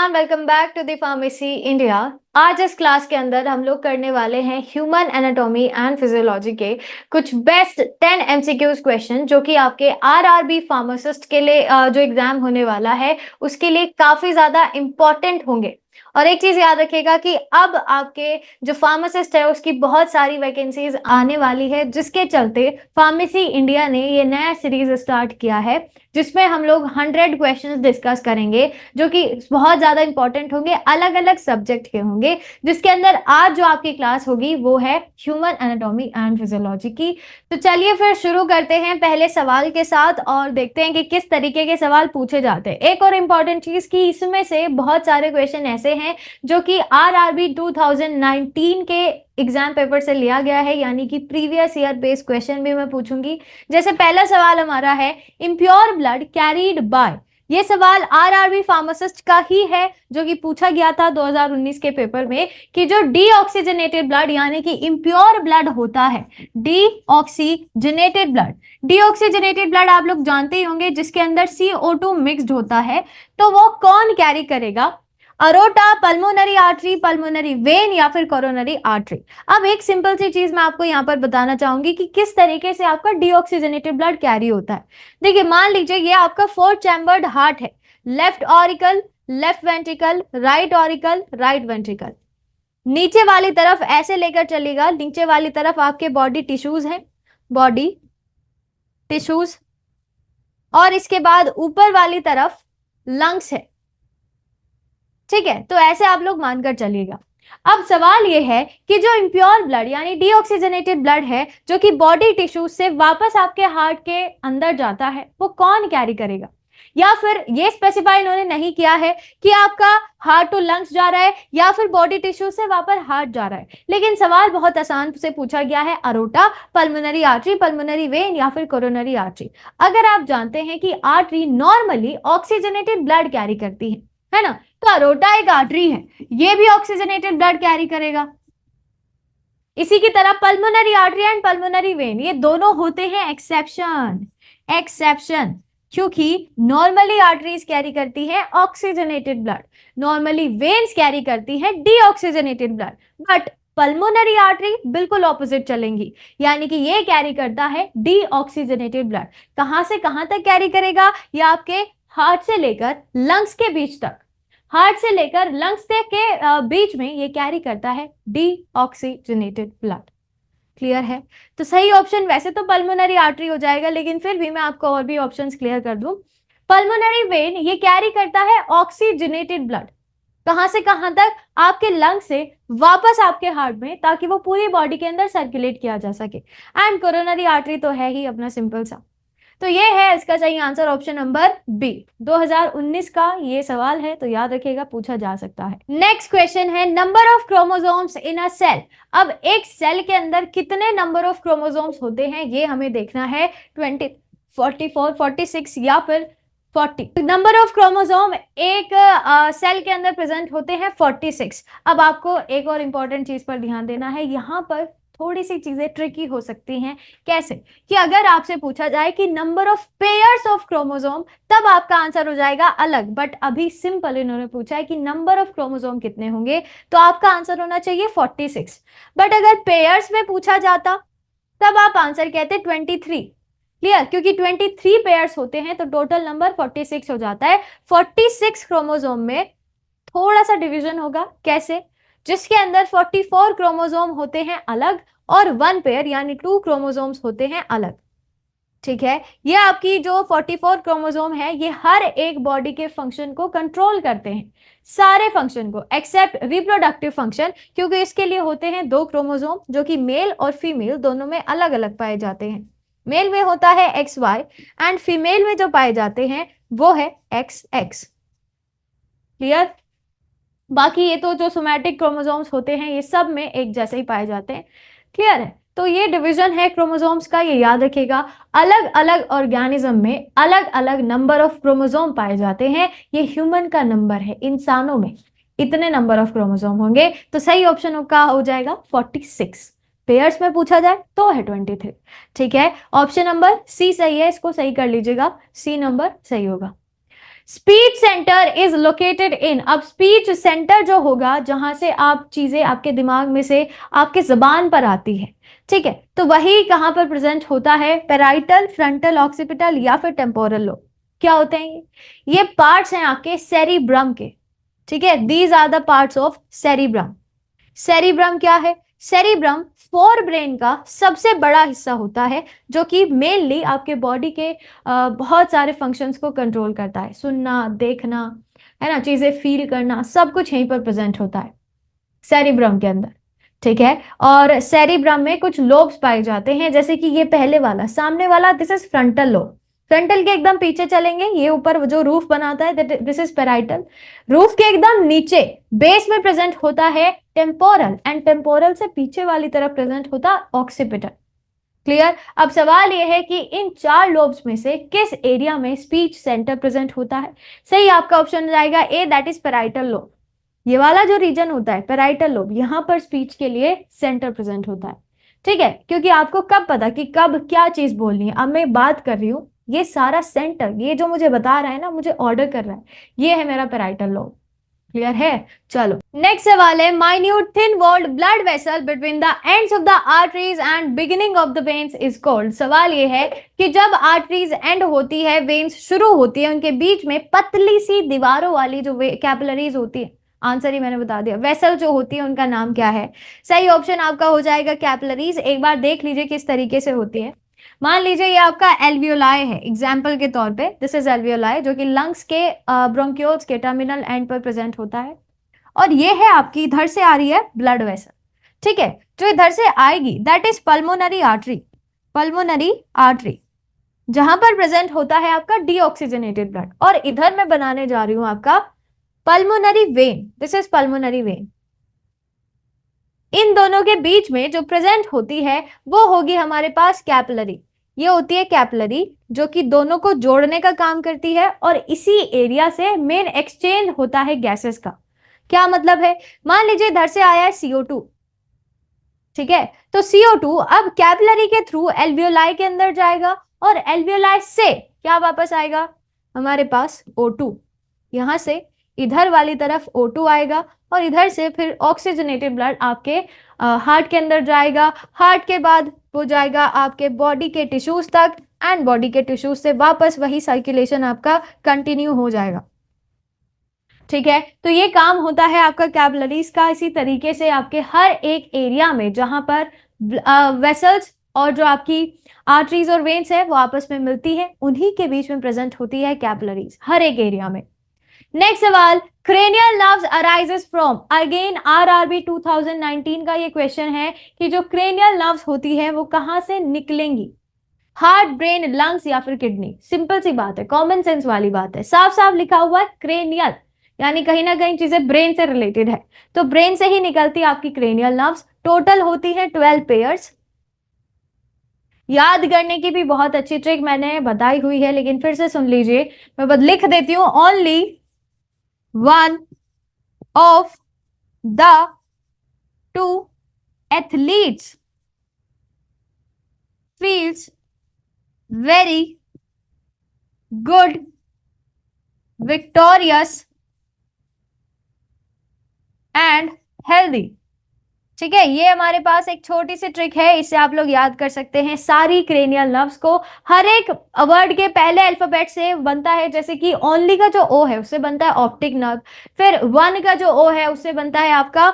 Everyone, welcome back to the pharmacy India. आज इस class के अंदर हम लोग करने वाले हैं ह्यूमन एनाटॉमी एंड फिजियोलॉजी के कुछ बेस्ट 10 एमसीक्यूज क्वेश्चन जो कि आपके आरआरबी फार्मासिस्ट के लिए जो एग्जाम होने वाला है उसके लिए काफी ज्यादा इंपॉर्टेंट होंगे। और एक चीज याद रखिएगा कि अब आपके जो फार्मासिस्ट है उसकी बहुत सारी वैकेंसीज आने वाली है, जिसके चलते फार्मेसी इंडिया ने ये नया सीरीज स्टार्ट किया है जिसमें हम लोग 100 क्वेश्चंस डिस्कस करेंगे जो कि बहुत ज्यादा इंपॉर्टेंट होंगे, अलग अलग सब्जेक्ट के होंगे। जिसके अंदर आज जो आपकी क्लास होगी वो है ह्यूमन एनाटॉमी एंड फिजियोलॉजी की। तो चलिए फिर शुरू करते हैं पहले सवाल के साथ और देखते हैं कि किस तरीके के सवाल पूछे जाते हैं। एक और इम्पॉर्टेंट चीज कि इसमें से बहुत सारे क्वेश्चन ऐसे हैं जो कि आरआरबी 2019 के एग्जाम पेपर से लिया गया है, यानी कि प्रीवियस ईयर बेस्ड क्वेश्चन भी मैं पूछूंगी। जैसे पहला सवाल हमारा है, इम्प्योर ब्लड कैरीड बाय। ये सवाल आरआरबी फार्मासिस्ट का ही है जो कि पूछा गया था 2019 के पेपर में कि जो डीऑक्सीजनेटेड ब्लड यानी कि इम्प्योर ब्लड होता है, डीऑक्सीजनेटेड ब्लड, डीऑक्सीजनेटेड ब्लड आप लोग जानते ही होंगे जिसके अंदर CO2 मिक्स्ड होता है, तो वो कौन कैरी करेगा? Aorta, pulmonary artery, pulmonary vein या फिर कोरोनरी आर्टरी। अब एक सिंपल सी चीज मैं आपको यहाँ पर बताना चाहूंगी कि किस तरीके से आपका डीऑक्सीजनेटेड ब्लड कैरी होता है। देखिए, मान लीजिए ये आपका 4 चैम्बर्ड हार्ट है, left auricle, left ventricle, right auricle, right ventricle. नीचे वाली तरफ ऐसे लेकर चलेगा, नीचे वाली तरफ आपके बॉडी टिश्यूज है, बॉडी टिश्यूज, और इसके बाद ऊपर वाली तरफ लंग्स है। ठीक है, तो ऐसे आप लोग मानकर चलिएगा। अब सवाल ये है कि जो इम्प्योर ब्लड यानी डीऑक्सीजनेटेड ब्लड है जो कि बॉडी टिश्यू से वापस आपके हार्ट के अंदर जाता है, वो कौन कैरी करेगा? या फिर ये स्पेसिफाई इन्होंने नहीं किया है कि आपका हार्ट टू लंग्स जा रहा है या फिर बॉडी टिश्यू से वापस हार्ट जा रहा है, लेकिन सवाल बहुत आसान से पूछा गया है, aorta, pulmonary artery, pulmonary vein या फिर कोरोनरी आर्टरी। अगर आप जानते हैं कि artery normally oxygenated blood carry करती है ना, तो अरोटा एक आर्टरी है, ये भी ऑक्सीजनेटेड ब्लड कैरी करेगा। इसी की तरह pulmonary artery and pulmonary vein, ये दोनों होते हैं एक्सेप्शन, एक्सेप्शन, क्योंकि नॉर्मली आर्टरीज कैरी करती है oxygenated blood, normally veins carry करती है deoxygenated blood, but pulmonary artery बिल्कुल ऑपोजिट चलेंगी, यानी कि ये कैरी करता है डीऑक्सीजनेटेड ब्लड। कहां से कहां तक कैरी करेगा? ये आपके हार्ट से लेकर लंग्स के बीच तक, हार्ट से लेकर लंग्स तक के बीच में ये कैरी करता है डीऑक्सीजनेटेड ब्लड। क्लियर है? तो सही ऑप्शन वैसे तो पल्मोनरी आर्टरी हो जाएगा, लेकिन फिर भी मैं आपको और भी ऑप्शंस क्लियर कर दूं। पल्मोनरी वेन ये कैरी करता है ऑक्सीजनेटेड ब्लड, कहां से कहां तक? आपके लंग से वापस आपके हार्ट में, ताकि वो पूरी बॉडी के अंदर सर्कुलेट किया जा सके। एंड कोरोनरी आर्टरी तो है ही अपना सिंपल सा। तो ये है इसका सही आंसर, ऑप्शन नंबर बी। 2019 का ये सवाल है, तो याद रखिएगा, पूछा जा सकता है। नेक्स्ट क्वेश्चन है, number of chromosomes in a cell. अब एक सेल के अंदर कितने नंबर ऑफ क्रोमोसोम्स होते हैं ये हमें देखना है, 20, 44, 46 या फिर 40। नंबर ऑफ क्रोमोसोम एक सेल के अंदर प्रेजेंट होते हैं 46। अब आपको एक और इंपॉर्टेंट चीज पर ध्यान देना है, यहाँ पर थोड़ी सी चीजें ट्रिकी हो सकती हैं। कैसे? कि अगर आपसे पूछा जाए कि number of pairs of chromosome, तब आपका आंसर हो जाएगा अलग, बट अभी सिंपल इन्होंने पूछा है कि नंबर ऑफ क्रोमोसोम कितने होंगे, तो आपका आंसर होना चाहिए 46। बट अगर पेयर्स में पूछा जाता तब आप आंसर कहते 23। क्लियर? क्योंकि 23 पेयर्स होते हैं तो टोटल नंबर 46 हो जाता है। 46 क्रोमोसोम में थोड़ा सा डिवीजन होगा। कैसे? जिसके अंदर 44 क्रोमोसोम होते हैं अलग और 1 पेयर यानी 2 क्रोमोसोम्स होते हैं अलग। ठीक है, ये आपकी जो 44 क्रोमोसोम है ये हर एक बॉडी के फंक्शन को कंट्रोल करते हैं, सारे फंक्शन को एक्सेप्ट रिप्रोडक्टिव फंक्शन, क्योंकि इसके लिए होते हैं 2 क्रोमोसोम जो कि मेल और फीमेल दोनों में अलग अलग पाए जाते हैं। मेल में होता है XY एंड फीमेल में जो पाए जाते हैं वो है XX। क्लियर? बाकी ये तो जो सोमैटिक क्रोमोसोम्स होते हैं ये सब में एक जैसे ही पाए जाते हैं। क्लियर है? तो ये डिवीजन है क्रोमोसोम्स का, ये याद रखिएगा। अलग अलग ऑर्गेनिज्म में अलग अलग नंबर ऑफ क्रोमोसोम पाए जाते हैं, ये ह्यूमन का नंबर है, इंसानों में इतने नंबर ऑफ क्रोमोसोम होंगे। तो सही ऑप्शन का हो जाएगा 46। पेयर्स में पूछा जाए तो है 23। ठीक है, ऑप्शन नंबर सी सही है, इसको सही कर लीजिएगा, सी नंबर सही होगा। Speech centre is located in, अब स्पीच सेंटर जो होगा जहां से आप चीजें आपके दिमाग में से आपके जबान पर आती है, ठीक है, तो वही कहां पर प्रेजेंट होता है, पेराइटल, फ्रंटल, ऑक्सीपिटल या फिर टेम्पोरल लोब। क्या होते हैं ये पार्ट्स हैं आपके सेरिब्रम के, ठीक है, these are the parts of cerebrum. Cerebrum क्या है, सेरिब्रम फोर ब्रेन का सबसे बड़ा हिस्सा होता है जो कि मेनली आपके बॉडी के बहुत सारे फंक्शंस को कंट्रोल करता है, सुनना, देखना, है ना, चीजें फील करना, सब कुछ यहीं पर प्रेजेंट होता है सेरिब्रम के अंदर, ठीक है। और सेरिब्रम में कुछ लोब्स पाए जाते हैं, जैसे कि ये पहले वाला, सामने वाला, this is frontal lobe, frontal के एकदम पीछे चलेंगे, ये ऊपर जो रूफ बनाता है दिस इज पेराइटल, रूफ के एकदम नीचे बेस में प्रेजेंट होता है टेम्पोरल, एंड टेम्पोरल से पीछे वाली तरफ प्रेजेंट होता ऑक्सीपिटल। क्लियर। अब सवाल यह है कि इन चार लोब्स में से किस एरिया में स्पीच सेंटर प्रेजेंट होता है। सही आपका ऑप्शन हो जाएगा ए, दैट इज पेराइटल लोब। ये वाला जो रीजन होता है पेराइटल लोब, यहां पर स्पीच के लिए सेंटर प्रेजेंट होता है, ठीक है, क्योंकि आपको कब पता कि कब क्या चीज बोलनी है। अब मैं बात कर रही हूं, ये सारा सेंटर, ये जो मुझे बता रहा है ना, मुझे ऑर्डर कर रहा है, ये है मेरा पेराइटल लोब। क्लियर है। चलो नेक्स्ट सवाल है, minute thin walled blood vessel between the ends of the arteries and beginning of the veins is called. सवाल ये है कि जब आर्टरीज एंड होती है, वेन्स शुरू होती है, उनके बीच में पतली सी दीवारों वाली जो कैपिलरीज होती है, आंसर ही मैंने बता दिया, वेसल जो होती है उनका नाम क्या है। सही ऑप्शन आपका हो जाएगा कैपिलरीज। एक बार देख लीजिए किस तरीके से होती है। मान लीजिए ये आपका एल्वियोलाई है, एग्जाम्पल के तौर पे दिस इज एल्वियोलाई, जो कि लंग्स के ब्रोंकियोल्स के टर्मिनल एंड पर प्रेजेंट होता है, और ये है आपकी इधर से आ रही है ब्लड वेसल, ठीक है, जो इधर से आएगी that is pulmonary artery, pulmonary artery, जहां पर प्रेजेंट होता है आपका डीऑक्सीजनेटेड ब्लड, और इधर मैं बनाने जा रही हूं आपका pulmonary vein, this is pulmonary vein. इन दोनों के बीच में जो प्रेजेंट होती है वो होगी हमारे पास कैपिलरी, ये होती है कैपिलरी जो कि दोनों को जोड़ने का काम करती है, और इसी एरिया से मेन एक्सचेंज होता है गैसेस का। क्या मतलब है, मान लीजिए इधर से आया है CO2, ठीक है, तो CO2 अब कैपिलरी के थ्रू एल्वियोलाई के अंदर जाएगा, और एल्वियोलाई से क्या वापस आएगा हमारे पास O2, यहां से इधर वाली तरफ O2 आएगा, और इधर से फिर ऑक्सीजनेटेड ब्लड आपके हार्ट के अंदर जाएगा, हार्ट के बाद वो जाएगा आपके बॉडी के टिश्यूज तक, एंड बॉडी के टिश्यूज से वापस वही सर्कुलेशन आपका कंटिन्यू हो जाएगा, ठीक है। तो ये काम होता है आपका कैपिलरीज का। इसी तरीके से आपके हर एक एरिया में जहां पर वेसल्स और जो आपकी आर्टरीज और वेन्स है वो आपस में मिलती है, उन्हीं के बीच में प्रेजेंट होती है कैपिलरीज हर एक एरिया में। नेक्स्ट सवाल, cranial nerves arises from, again RRB 2019 का ये क्वेश्चन है कि जो क्रेनियल नर्व्स होती है वो कहां से निकलेंगी, हार्ट, ब्रेन, लंग्स या फिर किडनी। सिंपल सी बात है, कॉमन सेंस वाली बात है, साफ साफ लिखा हुआ है क्रेनियल, यानी कहीं ना कहीं चीजें ब्रेन से रिलेटेड है, तो ब्रेन से ही निकलती है आपकी क्रेनियल नर्व्स। टोटल होती है 12 पेयर्स। याद करने की भी बहुत अच्छी ट्रिक मैंने बताई हुई है, लेकिन फिर से सुन लीजिए, मैं बस लिख देती हूं, only one of the two athletes feels very good, victorious and healthy. ठीक है, ये हमारे पास एक छोटी सी ट्रिक है, इससे आप लोग याद कर सकते हैं सारी क्रेनियल नर्व्स को। हर एक वर्ड के पहले अल्फाबेट से बनता है, जैसे कि ओनली का जो ओ है उससे बनता है ऑप्टिक नर्व, फिर वन का जो ओ है उससे बनता है आपका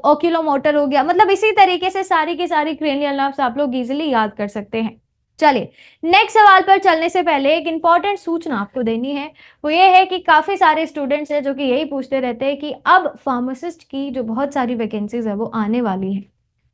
ओक्यूलोमोटर हो गया, मतलब इसी तरीके से सारी की सारी क्रेनियल नर्व्स आप लोग इजिली याद कर सकते हैं। चलिए नेक्स्ट सवाल पर चलने से पहले एक इंपॉर्टेंट सूचना आपको देनी है, वो ये है कि काफी सारे स्टूडेंट्स हैं जो कि यही पूछते रहते हैं कि अब फार्मासिस्ट की जो बहुत सारी वैकेंसीज है वो आने वाली है,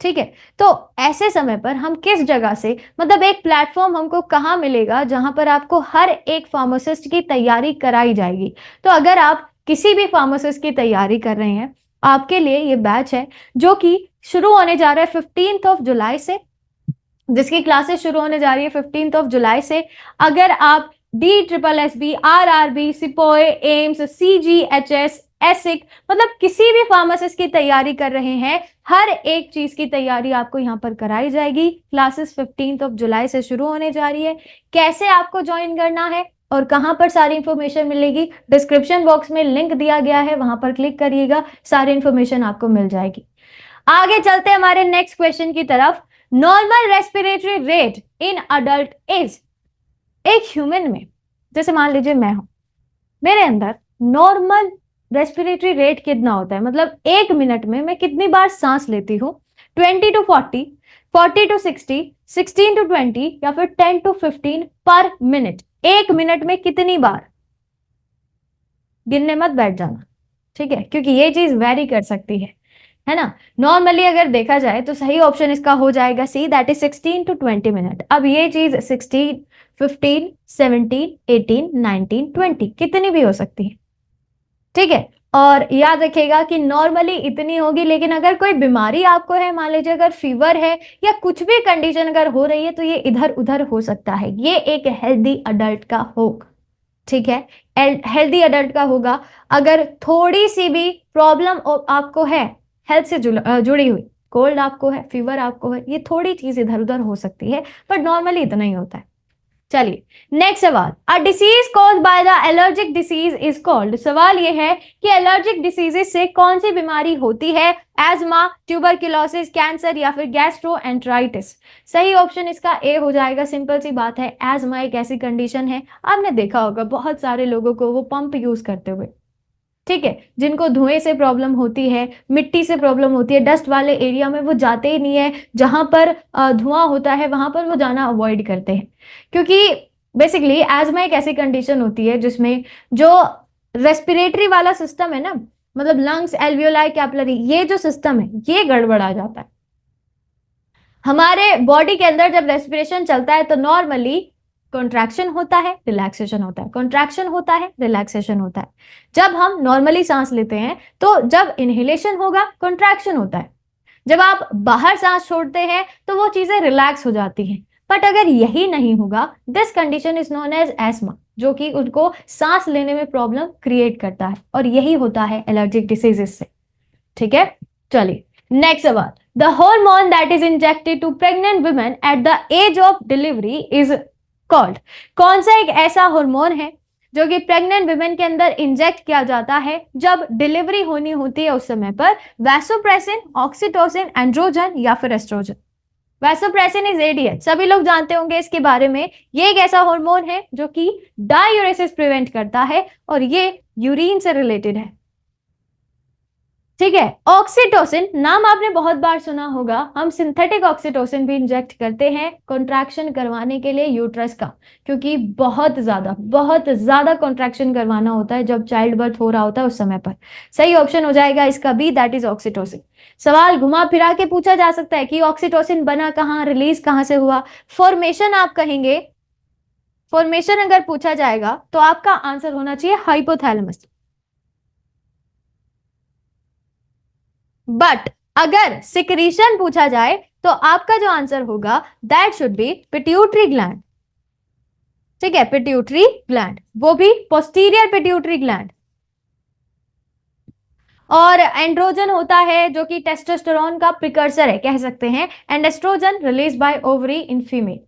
ठीक है, तो ऐसे समय पर हम किस जगह से, मतलब एक प्लेटफॉर्म हमको कहाँ मिलेगा जहां पर आपको हर एक फार्मासिस्ट की तैयारी कराई जाएगी। तो अगर आप किसी भी फार्मासिस्ट की तैयारी कर रहे हैं, आपके लिए ये बैच है जो कि शुरू होने जा रहा है 15 जुलाई से, जिसकी क्लासेस शुरू होने जा रही है 15 जुलाई से। अगर आप DSSB, RRB, sepoy, AIIMS, CGHS, एसिक, मतलब किसी भी फार्मासिस्ट की तैयारी कर रहे हैं, हर एक चीज की तैयारी आपको यहाँ पर कराई जाएगी। क्लासेस 15 जुलाई से शुरू होने जा रही है। कैसे आपको ज्वाइन करना है, और कहां पर सारी इंफॉर्मेशन मिलेगी? डिस्क्रिप्शन बॉक्स में लिंक दिया गया है, वहां पर क्लिक करिएगा, सारी इंफॉर्मेशन आपको मिल जाएगी। आगे चलते हैं हमारे नेक्स्ट क्वेश्चन की तरफ। Normal respiratory rate in adult is, एक ह्यूमन में, जैसे मान लीजिए मैं हूं, मेरे अंदर नॉर्मल रेस्पिरेटरी रेट कितना होता है, मतलब एक मिनट में मैं कितनी बार सांस लेती हूँ? 20 to 40, 40 to 60, 16 to 20 या फिर 10 to 15 पर मिनट। एक मिनट में कितनी बार? गिनने मत बैठ जाना, ठीक है, क्योंकि ये चीज वेरी कर सकती है ना। नॉर्मली अगर देखा जाए तो सही ऑप्शन इसका हो जाएगा सी, दैट इज 16 to 20 मिनट। अब ये चीज 16, 15, 17, 18, 19, 20 कितनी भी हो सकती है, ठीक है। और याद रखिएगा कि नॉर्मली इतनी होगी, लेकिन अगर कोई बीमारी आपको है, मान लीजिए अगर फीवर है या कुछ भी कंडीशन अगर हो रही है, तो ये इधर उधर हो सकता है। ये एक हेल्दी अडल्ट का होगा, ठीक है, हेल्दी अडल्ट का होगा। अगर थोड़ी सी भी प्रॉब्लम आपको है हेल्थ से जुड़ी हुई, कोल्ड आपको है, फीवर आपको है, ये थोड़ी चीज इधर उधर हो सकती है, बट नॉर्मली इतना ही होता है। चलिए नेक्स्ट सवाल, a disease caused by the allergic disease is called. सवाल ये है कि एलर्जिक डिसीजेस से कौन सी बीमारी होती है? एजमा, ट्यूबरक्लोसिस, कैंसर या फिर गैस्ट्रोएंटराइटिस। सही ऑप्शन इसका ए हो जाएगा, सिंपल सी बात है। एजमा एक ऐसी कंडीशन है, आपने देखा होगा बहुत सारे लोगों को वो पंप यूज करते हुए, ठीक है, जिनको धुएं से प्रॉब्लम होती है, मिट्टी से प्रॉब्लम होती है, डस्ट वाले एरिया में वो जाते ही नहीं है, जहां पर धुआं होता है वहां पर वो जाना अवॉइड करते हैं, क्योंकि बेसिकली एजमा एक ऐसी कंडीशन होती है जिसमें जो रेस्पिरेटरी वाला सिस्टम है ना, मतलब लंग्स, एल्वियोलाई, कैपिलरी, ये जो सिस्टम है ये गड़बड़ा जाता है। हमारे बॉडी के अंदर जब रेस्पिरेशन चलता है तो नॉर्मली कॉन्ट्रैक्शन होता है, रिलैक्सेशन होता है, कॉन्ट्रैक्शन होता है, रिलैक्सेशन होता है। जब हम नॉर्मली सांस लेते हैं तो जब इनहेलेशन होगा कॉन्ट्रैक्शन होता है, जब आप बाहर सांस छोड़ते हैं तो वो चीजें रिलैक्स हो जाती हैं। बट अगर यही नहीं होगा, this condition is known as asthma, जो कि उनको सांस लेने में प्रॉब्लम क्रिएट करता है, और यही होता है एलर्जिक डिसीजेस से, ठीक है। चलिए नेक्स्ट सवाल, the hormone that is injected to pregnant women at the age of delivery is called. कौन सा एक ऐसा हार्मोन है जो कि प्रेग्नेंट वुमेन के अंदर इंजेक्ट किया जाता है जब डिलीवरी होनी होती है उस समय पर? वैसोप्रेसिन, ऑक्सीटोसिन, एंड्रोजन या फिर एस्ट्रोजन। वैसोप्रेसिन इज एडीएच, सभी लोग जानते होंगे इसके बारे में। ये एक ऐसा हार्मोन है जो कि डायूरेसिस प्रिवेंट करता है और ये यूरिन से रिलेटेड है, ठीक है। ऑक्सीटोसिन नाम आपने बहुत बार सुना होगा, हम सिंथेटिक ऑक्सीटोसिन भी इंजेक्ट करते हैं कॉन्ट्रैक्शन करवाने के लिए यूट्रस का, क्योंकि बहुत ज्यादा कॉन्ट्रैक्शन करवाना होता है जब चाइल्ड बर्थ हो रहा होता है उस समय पर। सही ऑप्शन हो जाएगा इसका बी, दैट इज ऑक्सीटोसिन। सवाल घुमा फिरा के पूछा जा सकता है कि ऑक्सीटोसिन बना कहाँ, रिलीज कहाँ से हुआ? फॉर्मेशन आप कहेंगे, फॉर्मेशन अगर पूछा जाएगा तो आपका आंसर होना चाहिए हाइपोथैलेमस, बट अगर सिक्रीशन पूछा जाए तो आपका जो आंसर होगा that should B pituitary gland, ठीक है, पिट्यूटरी ग्लैंड, वो भी पोस्टीरियर पिट्यूटरी ग्लैंड। और एंड्रोजन होता है जो कि टेस्टोस्टेरोन का प्रिकर्सर है कह सकते हैं, and oestrogen release by ovary in female.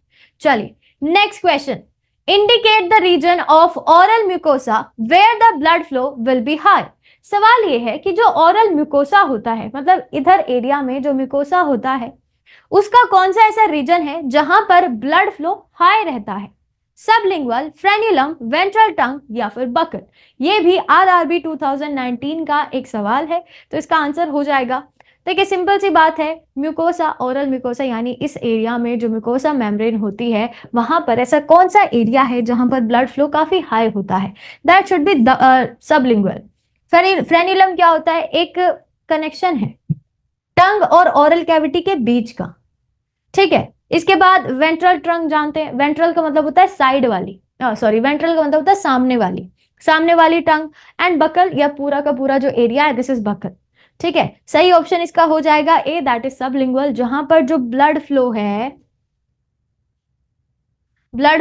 चलिए next question, indicate the region of oral mucosa where the blood flow will be high. सवाल ये है कि जो ओरल म्यूकोसा होता है, मतलब इधर एरिया में जो म्यूकोसा होता है, उसका कौन सा ऐसा रीजन है जहां पर ब्लड फ्लो हाई रहता है? सबलिंगुअल, फ्रेन्युलम, वेंट्रल टंग या फिर बकल। ये भी आरआरबी 2019 का एक सवाल है, तो इसका आंसर हो जाएगा, देखिए सिंपल सी बात है, म्यूकोसा, ओरल म्यूकोसा, यानी इस एरिया में जो म्यूकोसा मेम्ब्रेन होती है वहां पर ऐसा कौन सा एरिया है जहां पर ब्लड फ्लो काफी हाई होता है? That should be sublingual. Frenulum क्या होता है? एक कनेक्शन है टंग और ओरल कैविटी के बीच का, ठीक है। इसके बाद वेंट्रल ट्रंक जानते हैं, वेंट्रल का मतलब होता है साइड वाली, सॉरी वेंट्रल का मतलब होता है सामने वाली टंग, एंड बकल या पूरा का पूरा जो एरिया है दिस इज बकल, ठीक है। सही ऑप्शन इसका हो जाएगा ए, दैट इज सबलिंगुअल, जहां पर जो ब्लड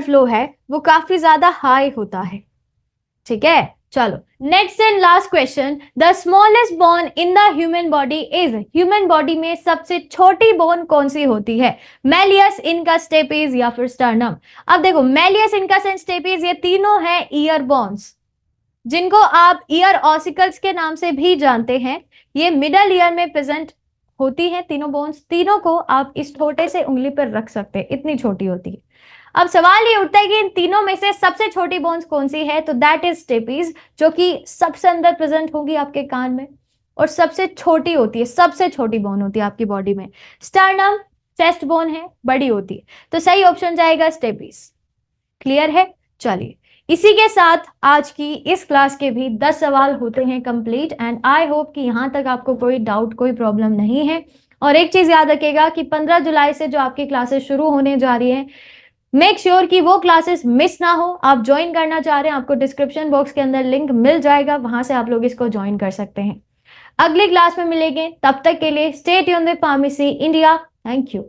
फ्लो है वो काफी ज्यादा हाई होता है, ठीक है। चलो, next and last question, the smallest bone in the human body is, human body में सबसे छोटी बोन कौन सी होती है? मेलियस, इनकस, स्टेपीज या फिर स्टर्नम? अब देखो, मेलियस, इनकस एंड स्टेपीज ये तीनों हैं ईयर बोन्स, जिनको आप ईयर ऑसिकल्स के नाम से भी जानते हैं। ये मिडल ईयर में प्रेजेंट होती है तीनों बोन्स, तीनों को आप इस छोटे से उंगली पर रख सकते हैं, इतनी छोटी होती है। अब सवाल ये उठता है कि इन तीनों में से सबसे छोटी बोन्स कौन सी है, तो दैट इज स्टेपीज, जो कि सबसे अंदर प्रेजेंट होगी आपके कान में और सबसे छोटी होती है, सबसे छोटी बोन होती है आपकी बॉडी में। स्टर्नम चेस्ट बोन है, बड़ी होती है, तो सही ऑप्शन जाएगा स्टेपीज। क्लियर है? चलिए, इसी के साथ आज की इस क्लास के भी 10 सवाल होते हैं कंप्लीट, एंड आई होप कि यहां तक आपको कोई डाउट, कोई प्रॉब्लम नहीं है। और एक चीज याद रखिएगा कि 15 जुलाई से जो आपकी क्लासेस शुरू होने जा रही है, मेक श्योर कि वो क्लासेस मिस ना हो। आप ज्वाइन करना चाह रहे हैं, आपको डिस्क्रिप्शन बॉक्स के अंदर लिंक मिल जाएगा, वहां से आप लोग इसको ज्वाइन कर सकते हैं। अगली क्लास में मिलेंगे, तब तक के लिए stay tuned with pharmacy India. Thank you.